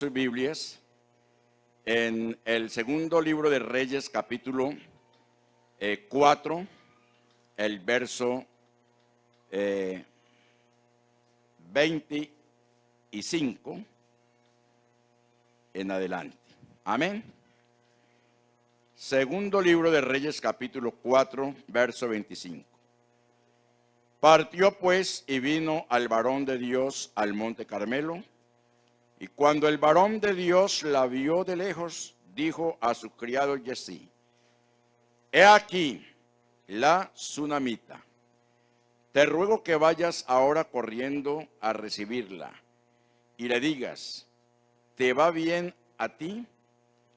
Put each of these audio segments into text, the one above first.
Sus Biblias en el segundo libro de Reyes, capítulo 4, el verso 25 en adelante. Amén. Segundo libro de Reyes, capítulo 4, verso 25. Partió pues y vino al varón de Dios al monte Carmelo. Y cuando el varón de Dios la vio de lejos, dijo a su criado Jesí: He aquí la sunamita. Te ruego que vayas ahora corriendo a recibirla y le digas: ¿te va bien a ti?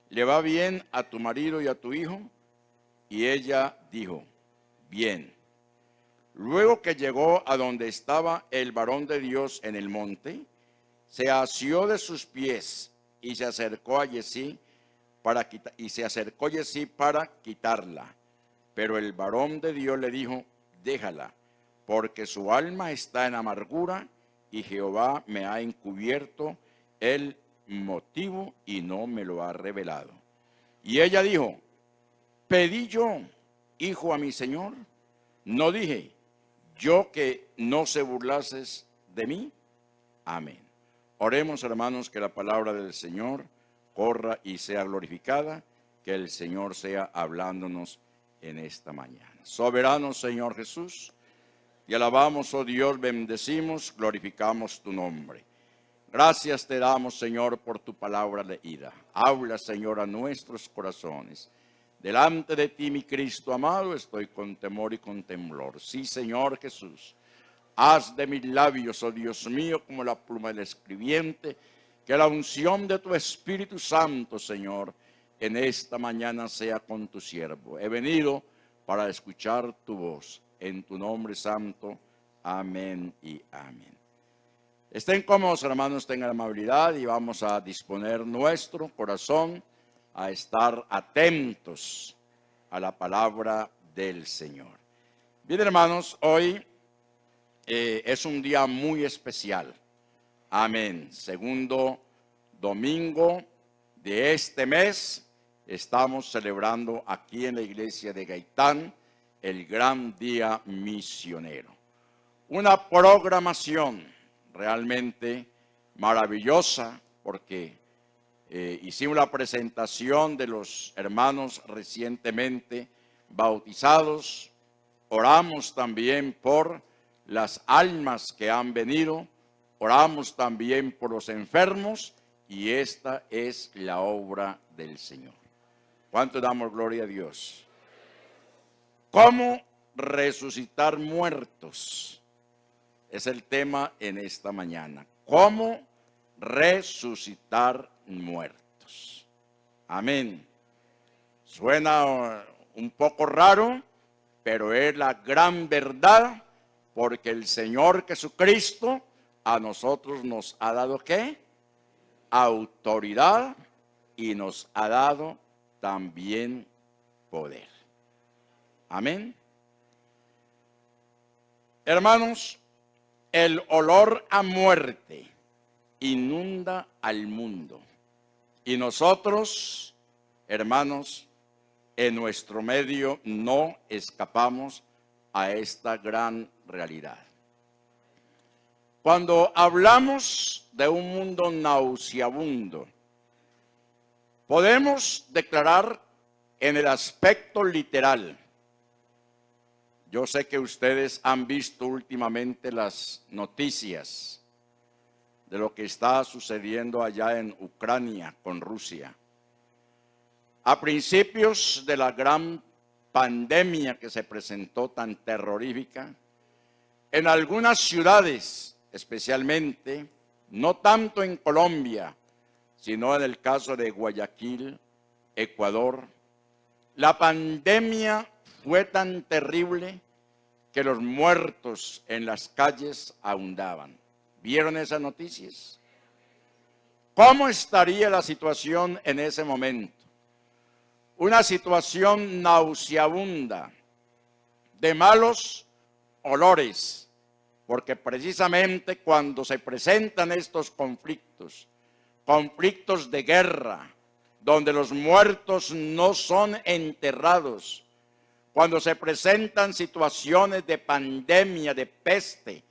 ¿Le va bien a tu marido y a tu hijo? Y ella dijo: bien. Luego que llegó a donde estaba el varón de Dios en el monte, se asió de sus pies y se acercó a Jesí para quitarla. Pero el varón de Dios le dijo: déjala, porque su alma está en amargura y Jehová me ha encubierto el motivo y no me lo ha revelado. Y ella dijo: ¿pedí yo, hijo, a mi señor? ¿No dije yo que no se burlases de mí? Amén. Oremos, hermanos, que la palabra del Señor corra y sea glorificada, que el Señor sea hablándonos en esta mañana. Soberano Señor Jesús, te alabamos, oh Dios, bendecimos, glorificamos tu nombre. Gracias te damos, Señor, por tu palabra leída. Habla, Señor, a nuestros corazones. Delante de ti, mi Cristo amado, estoy con temor y con temblor. Sí, Señor Jesús. Haz de mis labios, oh Dios mío, como la pluma del escribiente, que la unción de tu Espíritu Santo, Señor, en esta mañana sea con tu siervo. He venido para escuchar tu voz. En tu nombre santo. Amén y amén. Estén cómodos, hermanos, tengan amabilidad y vamos a disponer nuestro corazón a estar atentos a la palabra del Señor. Bien, hermanos, hoy es un día muy especial. Amén. Segundo domingo de este mes estamos celebrando aquí en la iglesia de Gaitán el gran día misionero. Una programación realmente maravillosa porque hicimos la presentación de los hermanos recientemente bautizados. Oramos también por las almas que han venido, oramos también por los enfermos, y esta es la obra del Señor. ¿Cuánto damos gloria a Dios? ¿Cómo resucitar muertos? Es el tema en esta mañana. ¿Cómo resucitar muertos? Amén. Suena un poco raro, pero es la gran verdad, porque el Señor Jesucristo a nosotros nos ha dado ¿qué? Autoridad, y nos ha dado también poder. Amén. Hermanos, el olor a muerte inunda al mundo, y nosotros, hermanos, en nuestro medio no escapamos a esta gran realidad. Cuando hablamos de un mundo nauseabundo, podemos declarar en el aspecto literal. Yo sé que ustedes han visto últimamente las noticias de lo que está sucediendo allá en Ucrania con Rusia. A principios de la gran pandemia que se presentó tan terrorífica, en algunas ciudades, especialmente, no tanto en Colombia, sino en el caso de Guayaquil, Ecuador, la pandemia fue tan terrible que los muertos en las calles abundaban. ¿Vieron esas noticias? ¿Cómo estaría la situación en ese momento? Una situación nauseabunda, de malos olores, porque precisamente cuando se presentan estos conflictos, conflictos de guerra, donde los muertos no son enterrados, cuando se presentan situaciones de pandemia, de peste,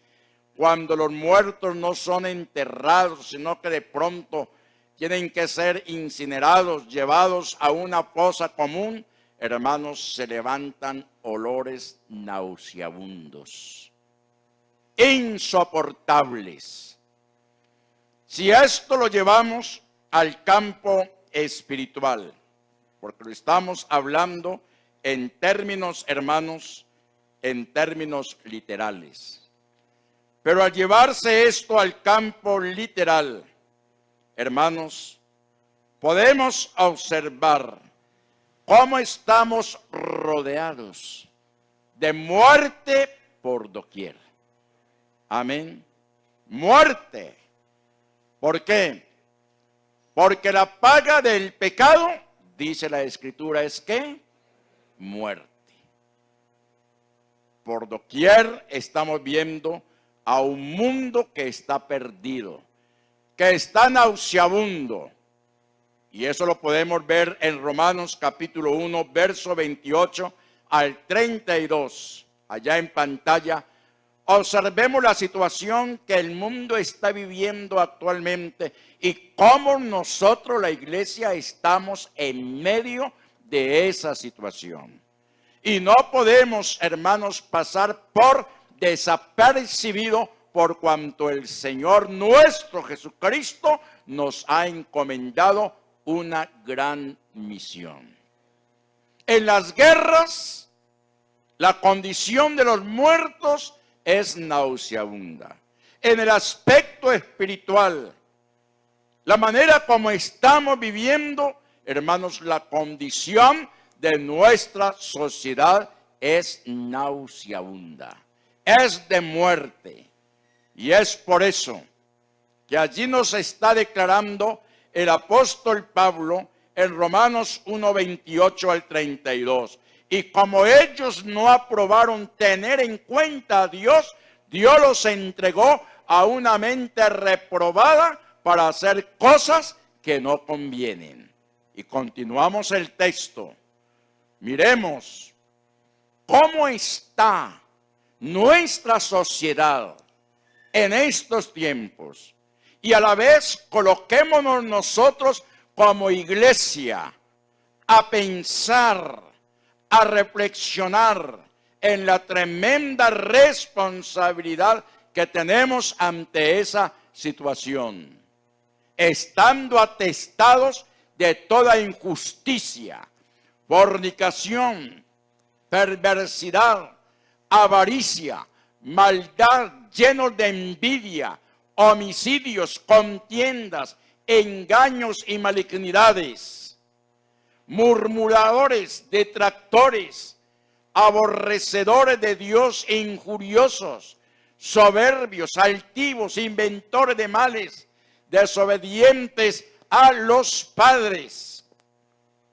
cuando los muertos no son enterrados, sino que de pronto tienen que ser incinerados, llevados a una fosa común, hermanos, se levantan olores nauseabundos, insoportables. Si esto lo llevamos al campo espiritual, porque lo estamos hablando en términos, hermanos, en términos literales. Pero al llevarse esto al campo literal, hermanos, podemos observar cómo estamos rodeados de muerte por doquier. Amén. Muerte. ¿Por qué? Porque la paga del pecado, dice la Escritura, es ¿qué? Muerte. Por doquier estamos viendo a un mundo que está perdido, que está nauseabundo. Y eso lo podemos ver en Romanos capítulo 1, verso 28 al 32. Allá en pantalla, observemos la situación que el mundo está viviendo actualmente y cómo nosotros, la iglesia, estamos en medio de esa situación. Y no podemos, hermanos, pasar por desapercibido por cuanto el Señor nuestro Jesucristo nos ha encomendado una gran misión. En las guerras, la condición de los muertos es nauseabunda. En el aspecto espiritual, la manera como estamos viviendo, hermanos, la condición de nuestra sociedad es nauseabunda, es de muerte. Y es por eso que allí nos está declarando el apóstol Pablo en Romanos 1, 28 al 32. Y como ellos no aprobaron tener en cuenta a Dios, Dios los entregó a una mente reprobada para hacer cosas que no convienen. Y continuamos el texto. Miremos cómo está nuestra sociedad en estos tiempos. Y a la vez coloquémonos nosotros como iglesia a pensar, a reflexionar en la tremenda responsabilidad que tenemos ante esa situación, estando atestados de toda injusticia, fornicación, perversidad, avaricia, maldad, llenos de envidia, homicidios, contiendas, engaños y malignidades, murmuradores, detractores, aborrecedores de Dios, injuriosos, soberbios, altivos, inventores de males, desobedientes a los padres.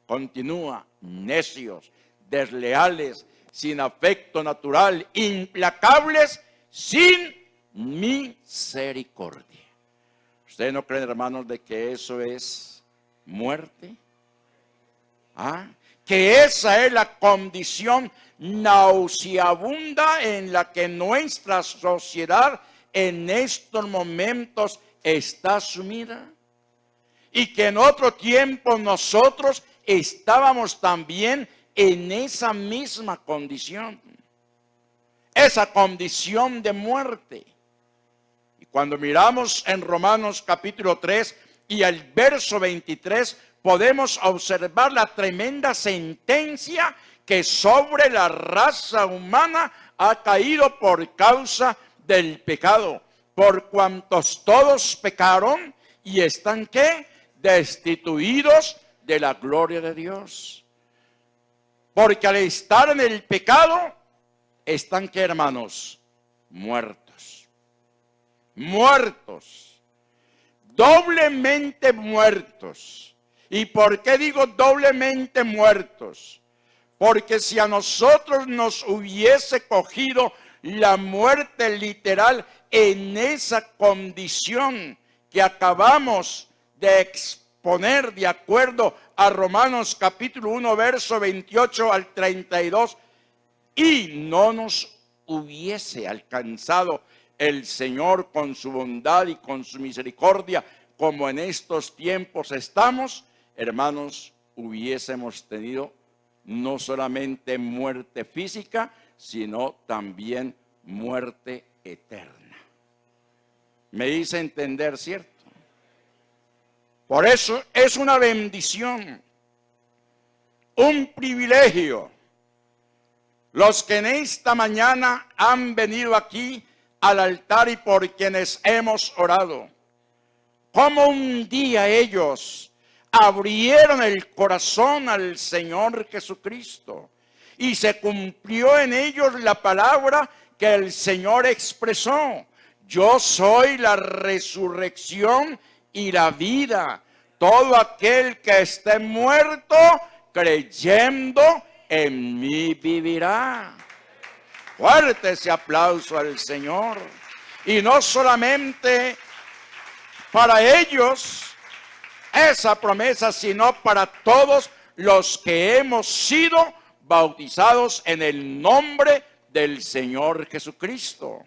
Continúa, necios, desleales, sin afecto natural, implacables, sin misericordia. ¿Ustedes no creen, hermanos, de que eso es muerte? Que esa es la condición nauseabunda en la que nuestra sociedad en estos momentos está sumida. Y que en otro tiempo nosotros estábamos también en esa misma condición. Esa condición de muerte. Y cuando miramos en Romanos capítulo 3 y el verso 23, podemos observar la tremenda sentencia que sobre la raza humana ha caído por causa del pecado. Por cuantos todos pecaron y están, ¿qué? Destituidos de la gloria de Dios. Porque al estar en el pecado, están, ¿qué, hermanos? Muertos. Muertos. Doblemente muertos. ¿Y por qué digo doblemente muertos? Porque si a nosotros nos hubiese cogido la muerte literal en esa condición que acabamos de exponer de acuerdo a Romanos capítulo 1, verso 28 al 32, y no nos hubiese alcanzado el Señor con su bondad y con su misericordia, como en estos tiempos estamos, hermanos, hubiésemos tenido no solamente muerte física, sino también muerte eterna. Me hice entender, ¿cierto? Por eso es una bendición, un privilegio, los que en esta mañana han venido aquí al altar y por quienes hemos orado. Como un día ellos abrieron el corazón al Señor Jesucristo y se cumplió en ellos la palabra que el Señor expresó: yo soy la resurrección y la vida. Todo aquel que esté muerto creyendo en mí vivirá. Fuerte ese aplauso al Señor. Y no solamente para ellos esa promesa, sino para todos los que hemos sido bautizados en el nombre del Señor Jesucristo.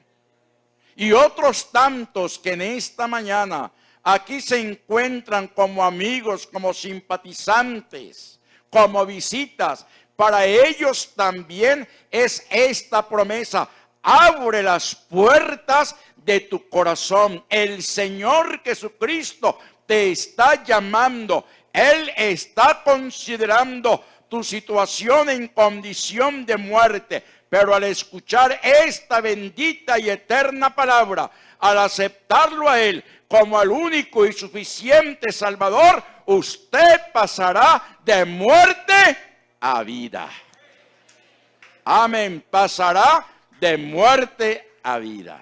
Y otros tantos que en esta mañana aquí se encuentran como amigos, como simpatizantes, como visitas. Para ellos también es esta promesa: abre las puertas de tu corazón. El Señor Jesucristo te está llamando. Él está considerando tu situación en condición de muerte. Pero al escuchar esta bendita y eterna palabra, al aceptarlo a Él como el único y suficiente Salvador, usted pasará de muerte a vida. Amén. Pasará de muerte a vida.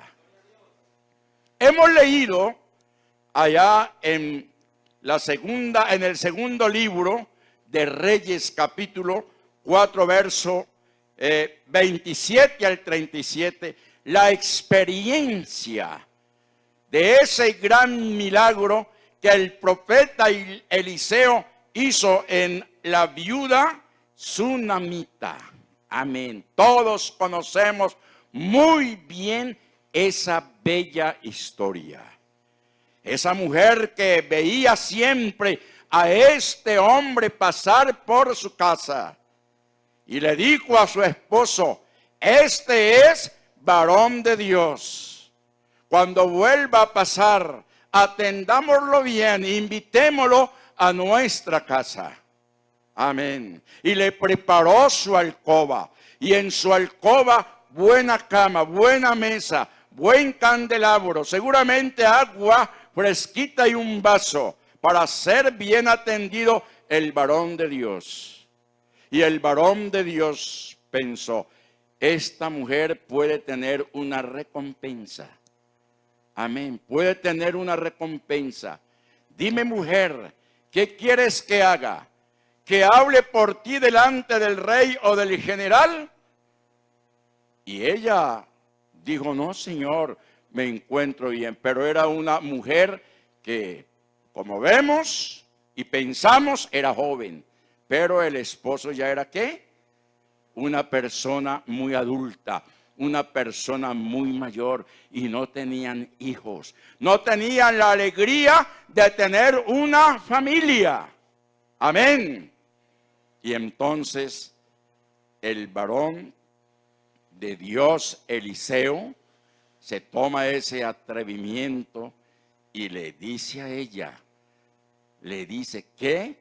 Hemos leído allá en el segundo libro de Reyes, capítulo 4, verso 27 al 37, la experiencia de ese gran milagro que el profeta Eliseo hizo en la viuda sunamita. Amén. Todos conocemos muy bien esa bella historia. Esa mujer que veía siempre a este hombre pasar por su casa y le dijo a su esposo: este es varón de Dios. Cuando vuelva a pasar, atendámoslo bien, invitémoslo a nuestra casa. Amén. Y le preparó su alcoba. Y en su alcoba, buena cama, buena mesa, buen candelabro, seguramente agua fresquita y un vaso para ser bien atendido el varón de Dios. Y el varón de Dios pensó: esta mujer puede tener una recompensa. Amén. Puede tener una recompensa. Dime, mujer, ¿qué quieres que haga? ¿Que hable por ti delante del rey o del general? Y ella dijo: no, Señor, me encuentro bien. Pero era una mujer que, como vemos y pensamos, era joven. Pero el esposo ya era, ¿qué? Una persona muy adulta, una persona muy mayor, y no tenían hijos. No tenían la alegría de tener una familia. Amén. Y entonces el varón de Dios, Eliseo, se toma ese atrevimiento y le dice a ella, le dice que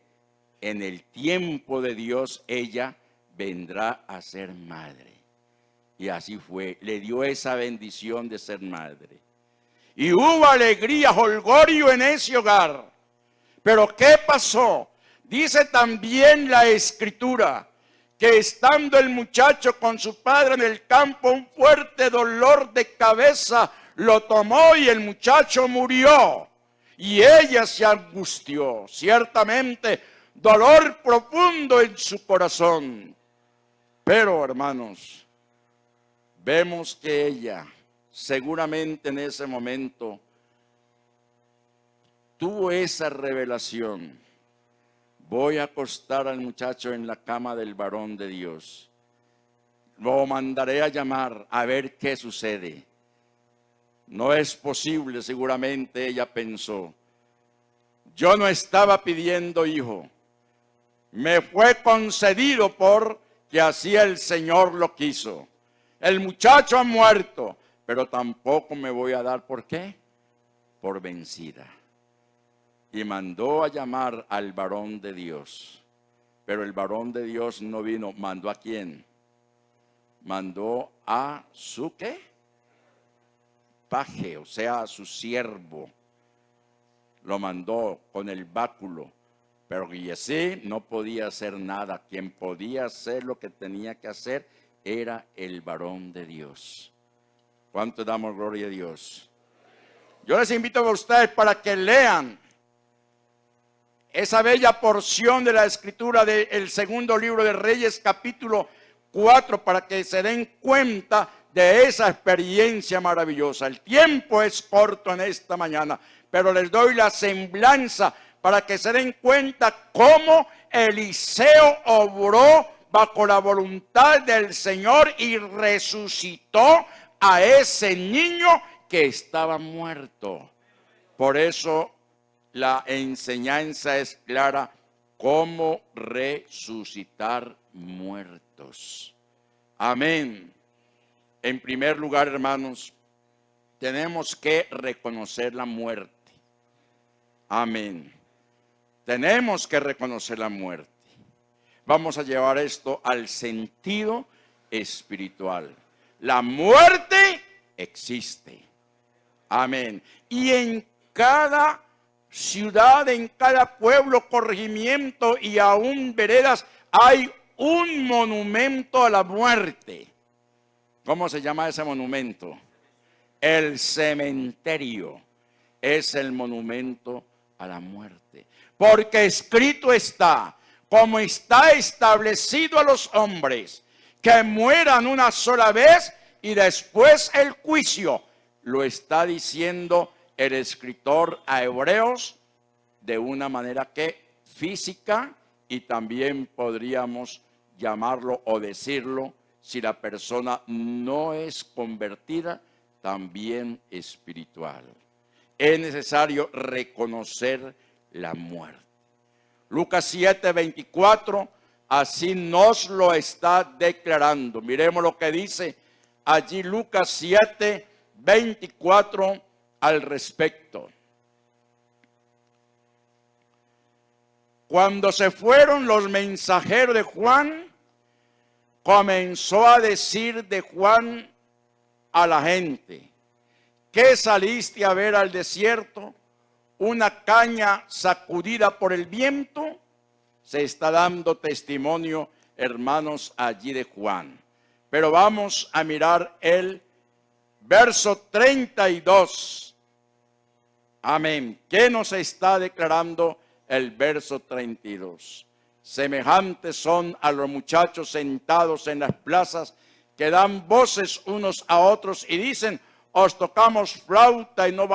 en el tiempo de Dios ella vendrá a ser madre. Y así fue, le dio esa bendición de ser madre. Y hubo alegría, jolgorio en ese hogar. Pero ¿qué pasó? Dice también la Escritura que estando el muchacho con su padre en el campo, un fuerte dolor de cabeza lo tomó y el muchacho murió. Y ella se angustió, ciertamente dolor profundo en su corazón. Pero, hermanos, vemos que ella seguramente en ese momento tuvo esa revelación, voy a acostar al muchacho en la cama del varón de Dios, lo mandaré a llamar a ver qué sucede. No es posible, seguramente ella pensó. Yo no estaba pidiendo hijo, me fue concedido porque así el Señor lo quiso. El muchacho ha muerto, pero tampoco me voy a dar, ¿por qué? Por vencida. Y mandó a llamar al varón de Dios. Pero el varón de Dios no vino. ¿Mandó a quién? Mandó a su ¿qué? Paje, o sea, a su siervo. Lo mandó con el báculo. Pero Giesi no podía hacer nada. Quien podía hacer lo que tenía que hacer era el varón de Dios. ¿Cuánto damos gloria a Dios? Yo les invito a ustedes para que lean esa bella porción de la escritura del segundo libro de Reyes, capítulo 4, para que se den cuenta de esa experiencia maravillosa. El tiempo es corto en esta mañana, pero les doy la semblanza para que se den cuenta cómo Eliseo obró bajo la voluntad del Señor y resucitó a ese niño que estaba muerto. Por eso la enseñanza es clara: cómo resucitar muertos. Amén. En primer lugar, hermanos, tenemos que reconocer la muerte. Amén. Tenemos que reconocer la muerte. Vamos a llevar esto al sentido espiritual. La muerte existe. Amén. Y en cada ciudad, en cada pueblo, corregimiento y aún veredas, hay un monumento a la muerte. ¿Cómo se llama ese monumento? El cementerio es el monumento a la muerte. Porque escrito está, como está establecido a los hombres, que mueran una sola vez y después el juicio. Lo está diciendo el escritor a Hebreos de una manera que física, y también podríamos llamarlo o decirlo, si la persona no es convertida, también espiritual. Es necesario reconocer la muerte. Lucas 7:24, así nos lo está declarando. Miremos lo que dice allí Lucas 7:24 al respecto. Cuando se fueron los mensajeros de Juan, comenzó a decir de Juan a la gente: ¿qué saliste a ver al desierto? ¿Una caña sacudida por el viento? Se está dando testimonio, hermanos, allí de Juan. Pero vamos a mirar el verso 32. Amén. ¿Qué nos está declarando el verso 32? Semejantes son a los muchachos sentados en las plazas, que dan voces unos a otros y dicen: os tocamos flauta y no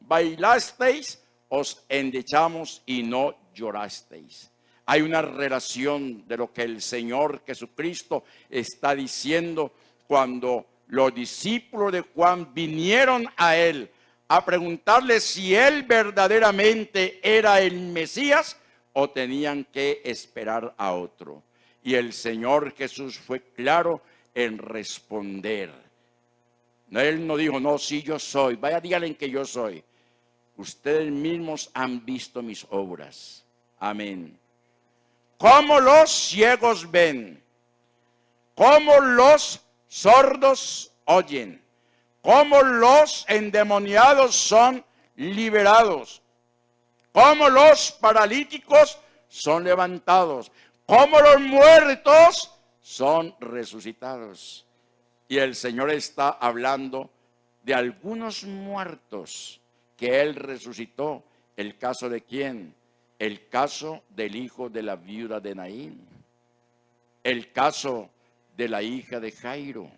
bailasteis, os endechamos y no llorasteis. Hay una relación de lo que el Señor Jesucristo está diciendo cuando los discípulos de Juan vinieron a él a preguntarle si él verdaderamente era el Mesías o tenían que esperar a otro. Y el Señor Jesús fue claro en responder. Él no dijo: no, sí, yo soy. Vaya, díganle que yo soy. Ustedes mismos han visto mis obras. Amén. Cómo los ciegos ven, cómo los sordos oyen, cómo los endemoniados son liberados, cómo los paralíticos son levantados, cómo los muertos son resucitados. Y el Señor está hablando de algunos muertos que Él resucitó. ¿El caso de quién? El caso del hijo de la viuda de Naín. El caso de la hija de Jairo.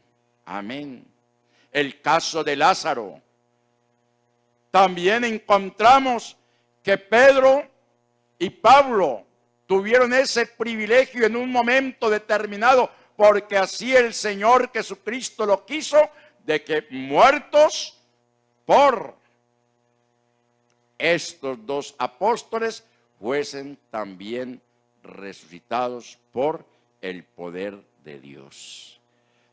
Amén. El caso de Lázaro. También encontramos que Pedro y Pablo tuvieron ese privilegio en un momento determinado, porque así el Señor Jesucristo lo quiso, de que muertos por estos dos apóstoles fuesen también resucitados por el poder de Dios.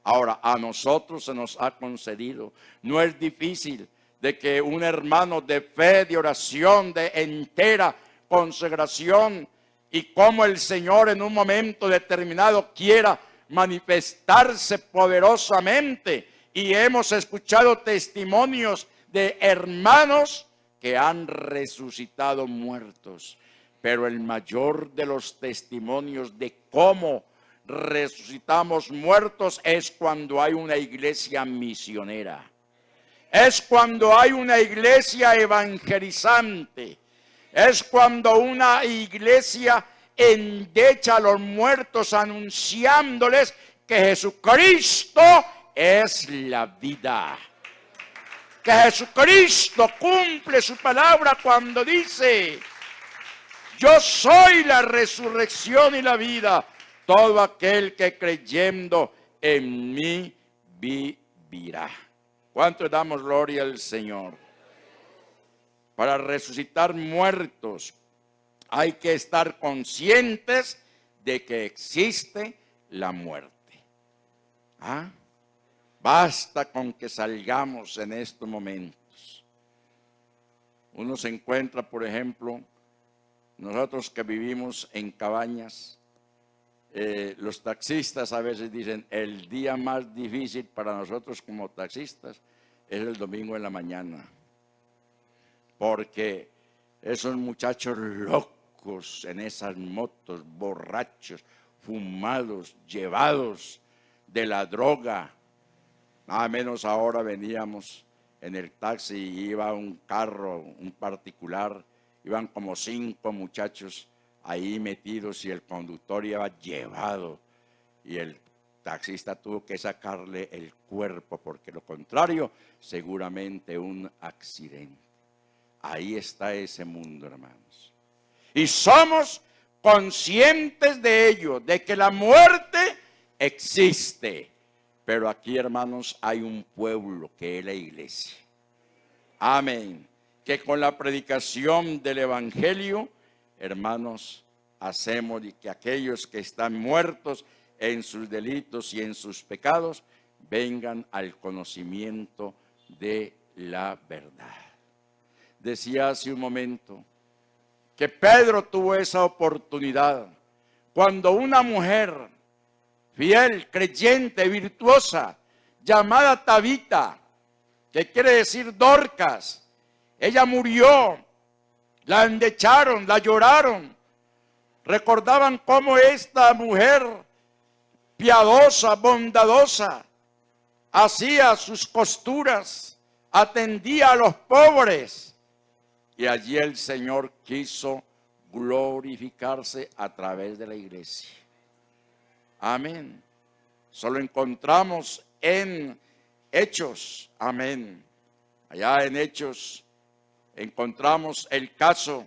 Ahora, a nosotros se nos ha concedido, no es difícil de que un hermano de fe, de oración, de entera consagración, y como el Señor en un momento determinado quiera manifestarse poderosamente, y hemos escuchado testimonios de hermanos que han resucitado muertos, pero el mayor de los testimonios de cómo resucitamos muertos es cuando hay una iglesia misionera. Es cuando hay una iglesia evangelizante. Es cuando una iglesia endecha a los muertos anunciándoles que Jesucristo es la vida. Que Jesucristo cumple su palabra cuando dice: yo soy la resurrección y la vida. Todo aquel que creyendo en mí vivirá. ¿Cuánto damos gloria al Señor? Para resucitar muertos hay que estar conscientes de que existe la muerte. ¿Ah? Basta con que salgamos en estos momentos. Uno se encuentra, por ejemplo, nosotros que vivimos en cabañas, los taxistas a veces dicen, el día más difícil para nosotros como taxistas es el domingo en la mañana. Porque esos muchachos locos en esas motos, borrachos, fumados, llevados de la droga. Nada menos ahora veníamos en el taxi y iba un carro, un particular, iban como 5 muchachos ahí metidos y el conductor iba llevado y el taxista tuvo que sacarle el cuerpo porque lo contrario seguramente un accidente. Ahí está ese mundo, hermanos. Y somos conscientes de ello, de que la muerte existe. Pero aquí, hermanos, hay un pueblo que es la iglesia. Amén. Que con la predicación del evangelio, hermanos, hacemos y que aquellos que están muertos en sus delitos y en sus pecados vengan al conocimiento de la verdad. Decía hace un momento que Pedro tuvo esa oportunidad cuando una mujer fiel, creyente, virtuosa, llamada Tabita, que quiere decir Dorcas, ella murió, la endecharon, la lloraron, recordaban cómo esta mujer piadosa, bondadosa, hacía sus costuras, atendía a los pobres, y allí el Señor quiso glorificarse a través de la iglesia. Amén. Solo encontramos en Hechos, amén. Allá en Hechos encontramos el caso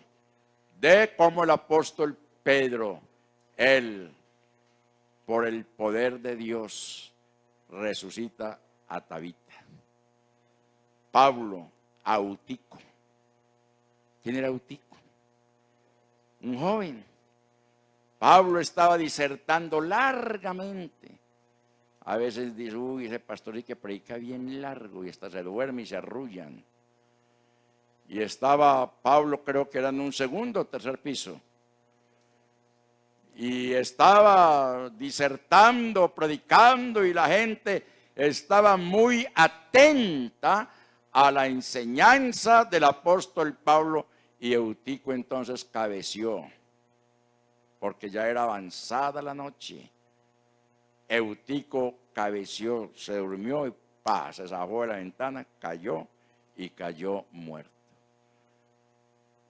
de cómo el apóstol Pedro, él, por el poder de Dios, resucita a Tabita. Pablo, a Eutico. ¿Quién era Eutico? Un joven. Pablo estaba disertando largamente. A veces dice, uy, ese pastor y que predica bien largo y hasta se duerme y se arrullan. Y estaba Pablo, creo que era en un segundo o tercer piso. Y estaba disertando, predicando y la gente estaba muy atenta a la enseñanza del apóstol Pablo y Eutico entonces cabeció. Porque ya era avanzada la noche. Eutico cabeció, se durmió y se zafó de la ventana, cayó y cayó muerto.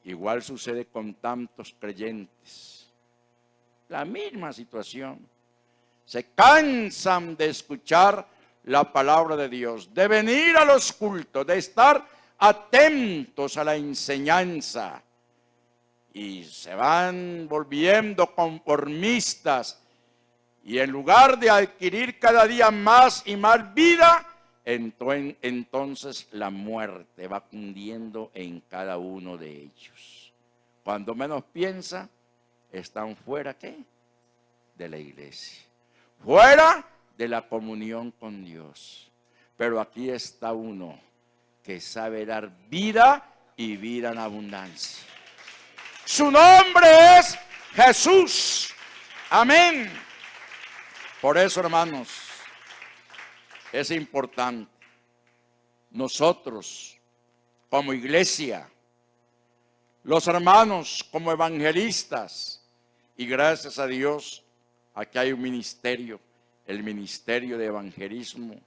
Igual sucede con tantos creyentes. La misma situación. Se cansan de escuchar la palabra de Dios, de venir a los cultos, de estar atentos a la enseñanza y se van volviendo conformistas, y en lugar de adquirir cada día más y más vida, entonces la muerte va cundiendo en cada uno de ellos. Cuando menos piensa, están fuera, ¿qué? De la iglesia, fuera de la comunión con Dios. Pero aquí está uno que sabe dar vida y vida en abundancia. Su nombre es Jesús. Amén. Por eso, hermanos, es importante nosotros como iglesia, los hermanos como evangelistas, y gracias a Dios, aquí hay un ministerio, el ministerio de evangelismo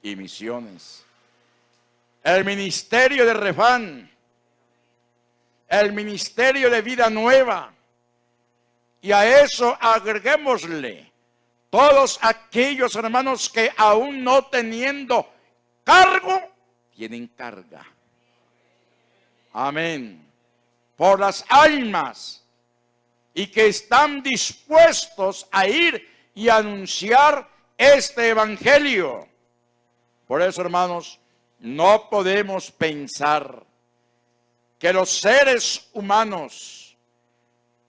y misiones, el ministerio de Refán, el ministerio de vida nueva, y a eso agreguémosle todos aquellos hermanos que aún no teniendo cargo, tienen carga. Amén. Por las almas, y que están dispuestos a ir y anunciar este evangelio. Por eso, hermanos, no podemos pensar que los seres humanos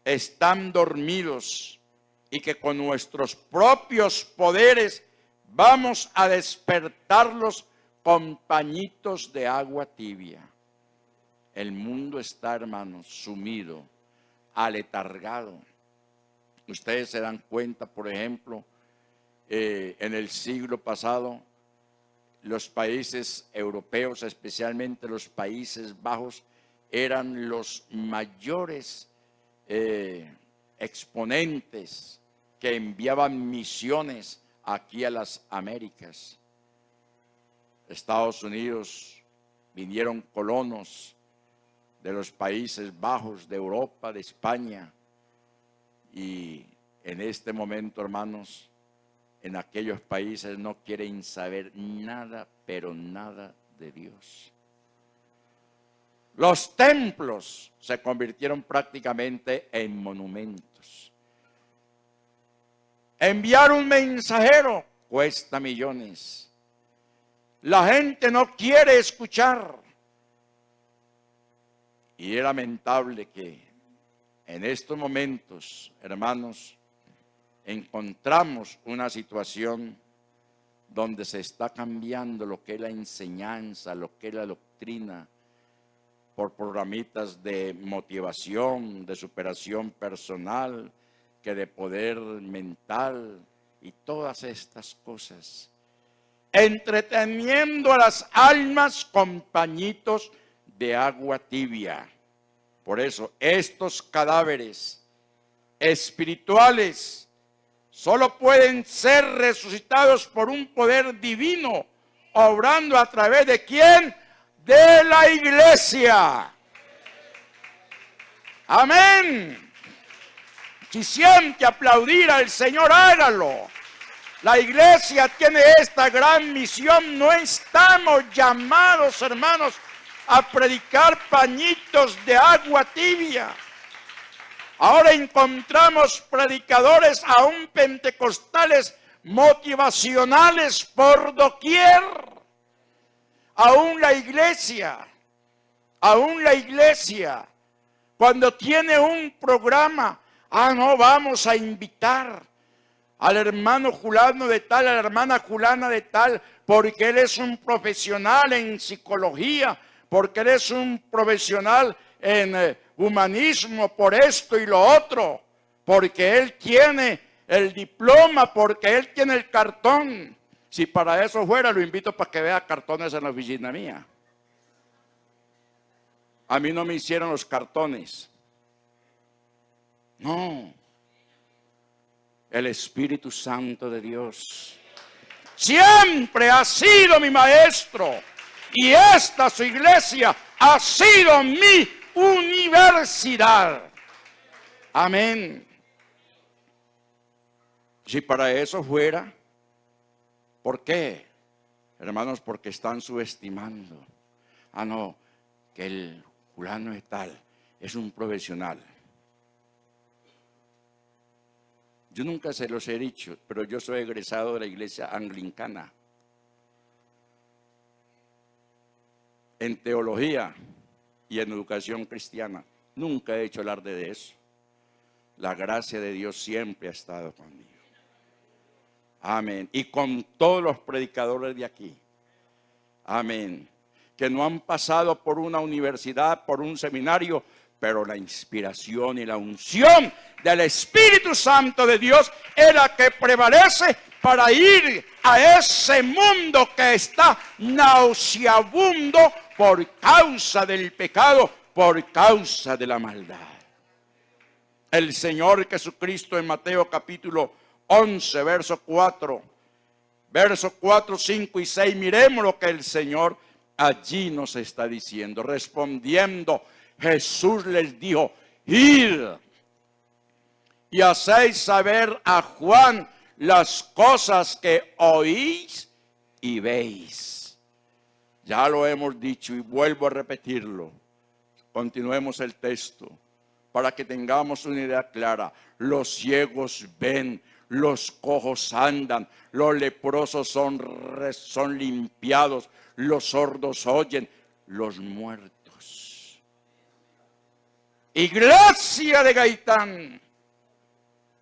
están dormidos y que con nuestros propios poderes vamos a despertarlos con pañitos de agua tibia. El mundo está, hermanos, sumido, aletargado. Ustedes se dan cuenta, por ejemplo, en el siglo pasado, los países europeos, especialmente los Países Bajos, eran los mayores exponentes que enviaban misiones aquí a las Américas. Estados Unidos, vinieron colonos de los Países Bajos, de Europa, de España, y en este momento, hermanos, en aquellos países no quieren saber nada, pero nada de Dios. Los templos se convirtieron prácticamente en monumentos. Enviar un mensajero cuesta millones. La gente no quiere escuchar. Y es lamentable que en estos momentos, hermanos, encontramos una situación donde se está cambiando lo que es la enseñanza, lo que es la doctrina, por programitas de motivación, de superación personal, que de poder mental y todas estas cosas, entreteniendo a las almas con pañitos de agua tibia. Por eso estos cadáveres espirituales solo pueden ser resucitados por un poder divino, obrando a través de ¿quién? De la iglesia. Amén. Si siente aplaudir al Señor, hágalo. La iglesia tiene esta gran misión. No estamos llamados, hermanos, a predicar pañitos de agua tibia. Ahora encontramos predicadores aún pentecostales motivacionales por doquier. Aún la iglesia, cuando tiene un programa, no vamos a invitar al hermano fulano de tal, a la hermana fulana de tal, porque él es un profesional en psicología, porque él es un profesional en humanismo, por esto y lo otro, porque él tiene el diploma, porque él tiene el cartón. Si para eso fuera, lo invito para que vea cartones en la oficina mía. A mí no me hicieron los cartones. No. El Espíritu Santo de Dios siempre ha sido mi maestro. Y esta su iglesia ha sido mi universidad. Amén. Si para eso fuera, ¿por qué? Hermanos, porque están subestimando. No, que el fulano es tal, es un profesional. Yo nunca se los he dicho, pero yo soy egresado de la iglesia anglicana en teología y en educación cristiana. Nunca he hecho alarde de eso. La gracia de Dios siempre ha estado conmigo. Amén. Y con todos los predicadores de aquí. Amén. Que no han pasado por una universidad, por un seminario, pero la inspiración y la unción del Espíritu Santo de Dios es la que prevalece para ir a ese mundo que está nauseabundo por causa del pecado, por causa de la maldad. El Señor Jesucristo en Mateo capítulo 11, verso 4, 5 y 6, miremos lo que el Señor allí nos está diciendo. Respondiendo, Jesús les dijo: id y hacéis saber a Juan las cosas que oís y veis. Ya lo hemos dicho y vuelvo a repetirlo. Continuemos el texto para que tengamos una idea clara. Los ciegos ven, los cojos andan, los leprosos son limpiados, los sordos oyen, los muertos. Iglesia de Gaitán,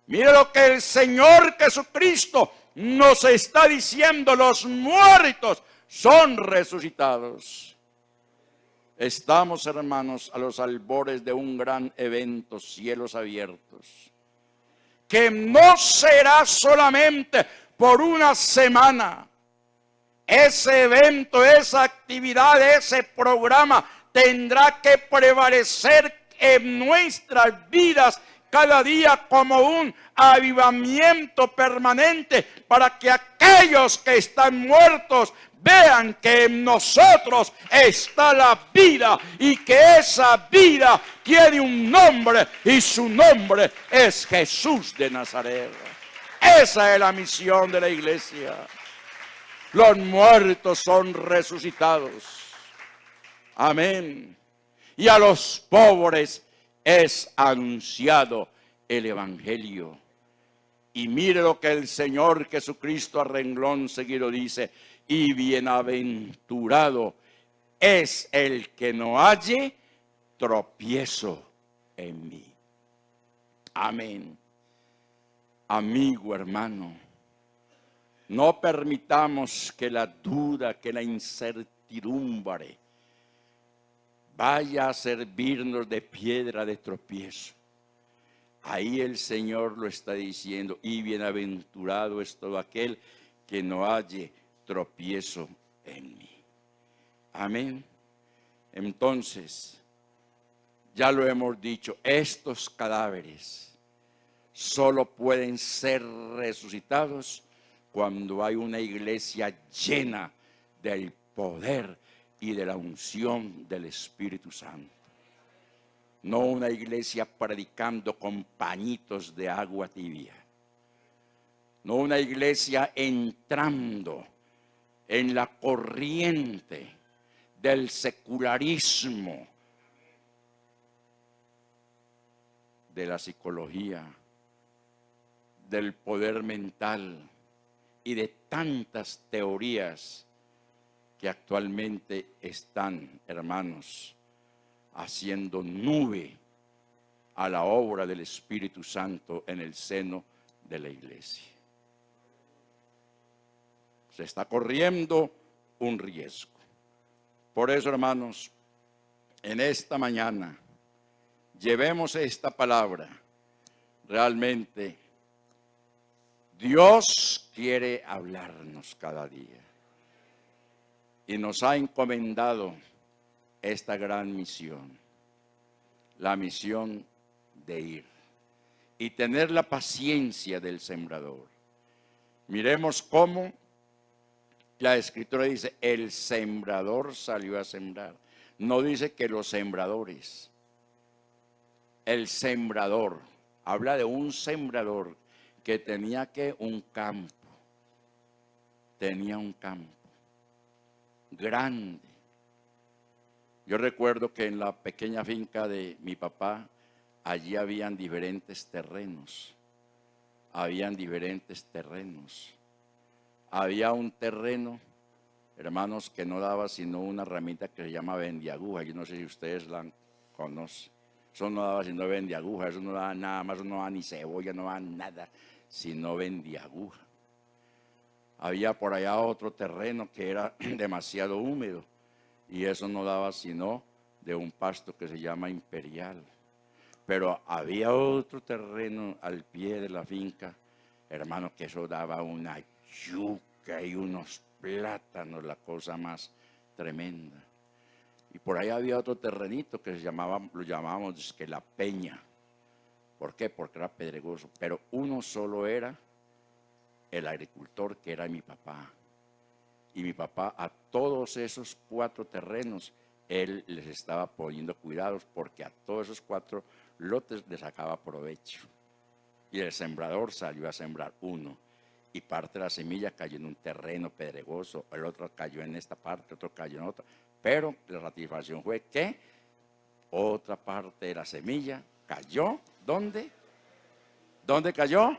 mire lo que el Señor Jesucristo nos está diciendo: los muertos son resucitados. Estamos, hermanos, a los albores de un gran evento, cielos abiertos, que no será solamente por una semana. Ese evento, esa actividad, ese programa tendrá que prevalecer en nuestras vidas cada día como un avivamiento permanente, para que aquellos que están muertos vean que en nosotros está la vida y que esa vida tiene un nombre y su nombre es Jesús de Nazaret. Esa es la misión de la iglesia. Los muertos son resucitados. Amén. Y a los pobres es anunciado el evangelio. Y mire lo que el Señor Jesucristo a renglón seguido dice: y bienaventurado es el que no halle tropiezo en mí. Amén. Amigo, hermano, no permitamos que la duda, que la incertidumbre vaya a servirnos de piedra de tropiezo. Ahí el Señor lo está diciendo: y bienaventurado es todo aquel que no halle tropiezo en mí. Amén. Entonces, ya lo hemos dicho, estos cadáveres solo pueden ser resucitados cuando hay una iglesia llena del poder y de la unción del Espíritu Santo. No una iglesia predicando con pañitos de agua tibia. No una iglesia entrando en la corriente del secularismo, de la psicología, del poder mental y de tantas teorías que actualmente están, hermanos, haciendo nube a la obra del Espíritu Santo en el seno de la iglesia. Se está corriendo un riesgo. Por eso, hermanos, en esta mañana llevemos esta palabra. Realmente Dios quiere hablarnos cada día y nos ha encomendado esta gran misión, la misión de ir y tener la paciencia del sembrador. Miremos cómo la Escritura dice: el sembrador salió a sembrar. No dice que los sembradores. El sembrador habla de un sembrador que tenía un campo. Tenía un campo grande. Yo recuerdo que en la pequeña finca de mi papá, allí habían diferentes terrenos. Habían diferentes terrenos. Había un terreno, hermanos, que no daba sino una ramita que se llama vendiaguja. Yo no sé si ustedes la conocen. Eso no daba sino vendiaguja, eso no daba nada más, eso no daba ni cebolla, no daba nada, sino vendiaguja. Había por allá otro terreno que era demasiado húmedo y eso no daba sino de un pasto que se llama imperial. Pero había otro terreno al pie de la finca, hermano, que eso daba una yuca y unos plátanos, la cosa más tremenda. Y por ahí había otro terrenito que lo llamábamos que la peña. ¿Por qué? Porque era pedregoso. Pero uno solo era el agricultor, que era mi papá. Y mi papá a todos esos 4 terrenos, él les estaba poniendo cuidados porque a todos esos 4 lotes les sacaba provecho. Y el sembrador salió a sembrar uno. Y parte de la semilla cayó en un terreno pedregoso, el otro cayó en esta parte, otro cayó en otra. Pero la satisfacción fue que otra parte de la semilla cayó, ¿dónde? ¿Dónde cayó?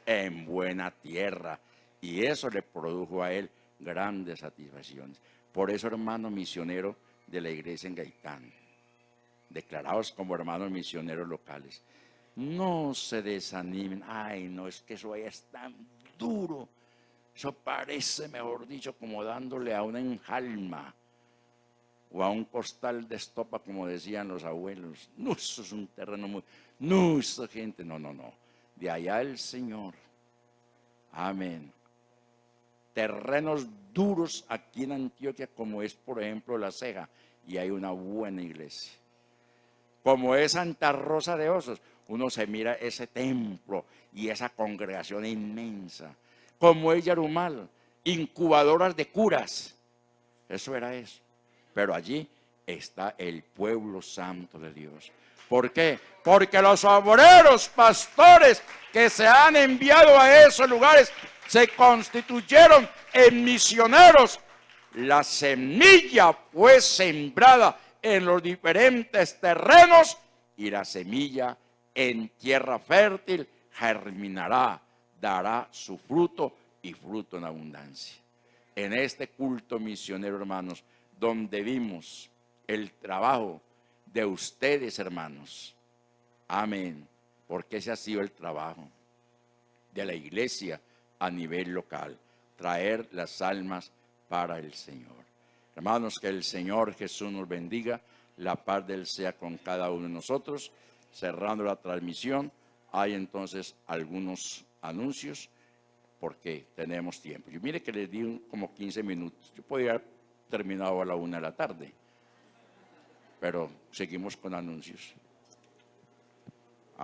En buena tierra. Y eso le produjo a él grandes satisfacciones. Por eso, hermano misionero de la iglesia en Gaitán, declarados como hermanos misioneros locales, no se desanimen. Ay, no, es que eso ahí es tan duro. Eso parece, mejor dicho, como dándole a una enjalma o a un costal de estopa, como decían los abuelos. No, eso es un terreno muy... No, esa gente, no. De allá el Señor. Amén. Terrenos duros aquí en Antioquia, como es, por ejemplo, La Ceja, y hay una buena iglesia. Como es Santa Rosa de Osos, uno se mira ese templo y esa congregación inmensa. Como es Yarumal, incubadoras de curas. Eso era eso. Pero allí está el pueblo santo de Dios. ¿Por qué? Porque los obreros pastores que se han enviado a esos lugares se constituyeron en misioneros. La semilla fue sembrada en los diferentes terrenos y la semilla en tierra fértil germinará, dará su fruto y fruto en abundancia. En este culto misionero, hermanos, donde vimos el trabajo de ustedes, hermanos. Amén. Porque ese ha sido el trabajo de la iglesia a nivel local. Traer las almas para el Señor. Hermanos, que el Señor Jesús nos bendiga. La paz de Él sea con cada uno de nosotros. Cerrando la transmisión, hay entonces algunos anuncios porque tenemos tiempo. Yo mire que les di como 15 minutos. Yo podría haber terminado a la 1 de la tarde, pero seguimos con anuncios.